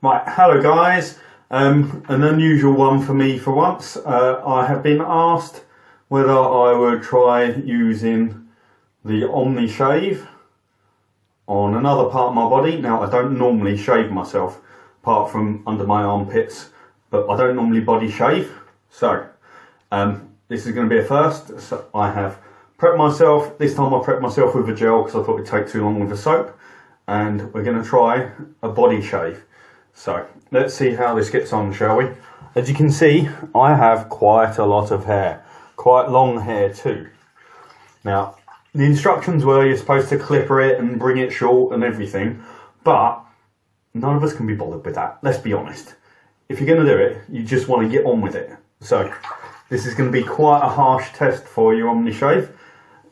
Right, hello guys. An unusual one for me for once. I have been asked whether I would try using the OmniShave on another part of my body. Now, I don't normally shave myself apart from under my armpits, but I don't normally body shave. So, this is going to be a first. So I have prepped myself. This time I prepped myself with a gel because I thought it'd take too long with a soap. And we're going to try a body shave. So let's see how this gets on, shall we? As you can see, I have quite a lot of hair, quite long hair too. Now, the instructions were you're supposed to clipper it and bring it short and everything, but none of us can be bothered with that, let's be honest. If you're going to do it, you just want to get on with it. So this is going to be quite a harsh test for you, OmniShave.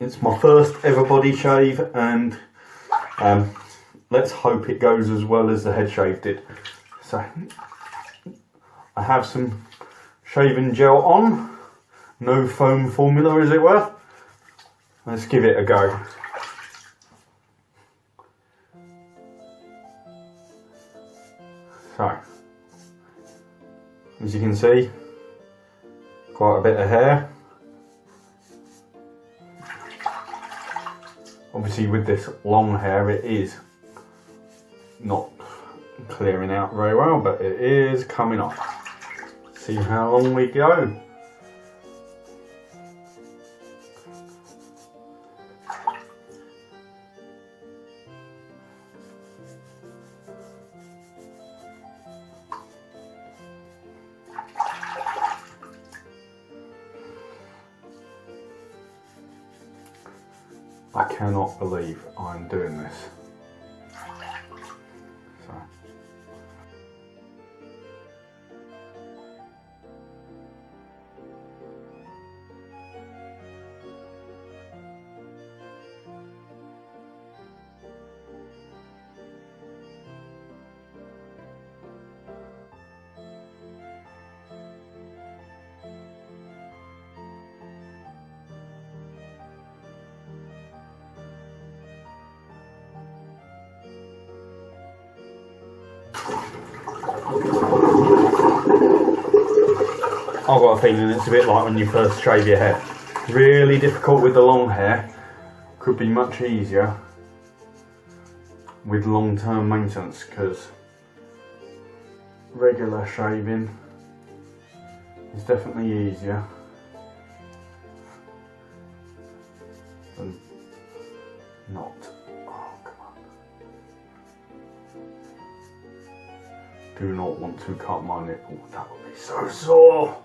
It's my first ever body shave, and let's hope it goes as well as the head shave did. So, I have some shaving gel on, no foam formula as it were. Let's give it a go. So, as you can see, quite a bit of hair. Obviously with this long hair it is not clearing out very well, but it is coming off. See how long we go. I cannot believe I'm doing this. I've got a feeling it's a bit like when you first shave your hair. Really difficult with the long hair. Could be much easier with long-term maintenance, because regular shaving is definitely easier than not. Oh, come on. Do not want to cut my nipple. That would be so sore.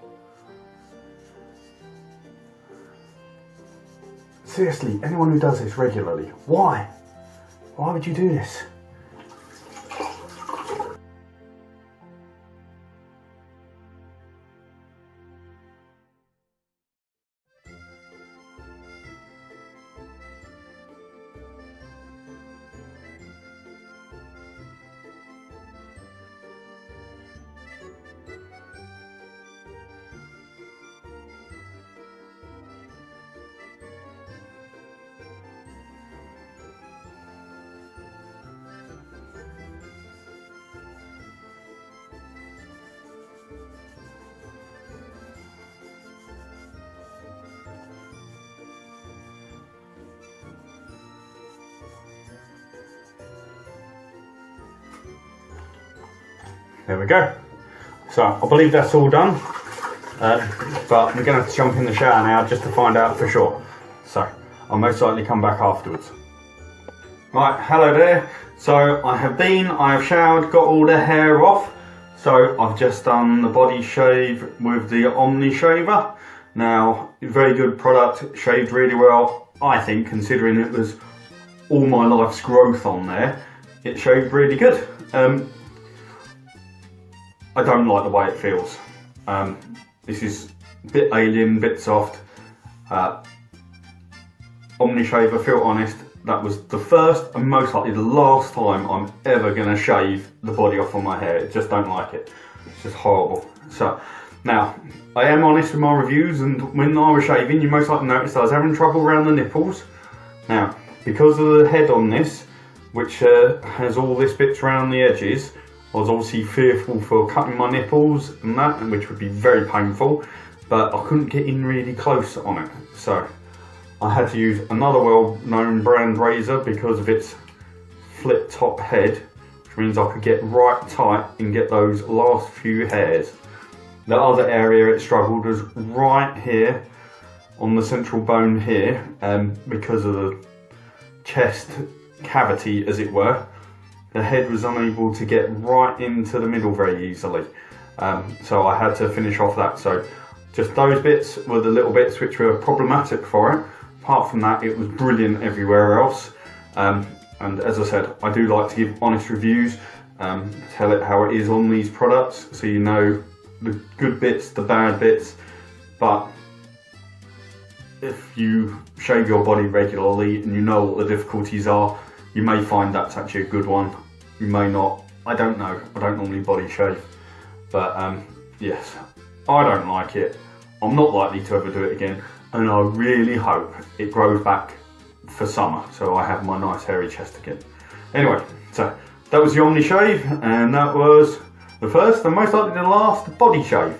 Seriously, anyone who does this regularly, why? Why would you do this? There we go. So I believe that's all done, but we're going to have to jump in the shower now just to find out for sure. So I'll most likely come back afterwards. Right, hello there. So I have showered, got all the hair off. So I've just done the body shave with the OmniShaver. Now, very good product, shaved really well, I think, considering it was all my life's growth on there. It shaved really good. I don't like the way it feels. This is a bit alien, a bit soft. OmniShaver, feel honest, that was the first and most likely the last time I'm ever going to shave the body off on my hair. I just don't like it. It's just horrible. So, now, I am honest with my reviews, and when I was shaving, you most likely noticed I was having trouble around the nipples. Now, because of the head on this, which has all this bits around the edges, I was obviously fearful for cutting my nipples and that, which would be very painful, but I couldn't get in really close on it. So I had to use another well-known brand razor because of its flip top head, which means I could get right tight and get those last few hairs. The other area it struggled was right here on the central bone here, because of the chest cavity, as it were. The head was unable to get right into the middle very easily, so I had to finish off that. So just those bits were the little bits which were problematic for it. Apart from that, it was brilliant everywhere else. And as I said, I do like to give honest reviews, tell it how it is on these products, so you know the good bits, the bad bits. But if you shave your body regularly and you know what the difficulties are, you may find that's actually a good one. You may not. I don't know. I don't normally body shave. But yes, I don't like it. I'm not likely to ever do it again. And I really hope it grows back for summer, so I have my nice hairy chest again. Anyway, so that was the OmniShave, and that was the first and most likely the last body shave.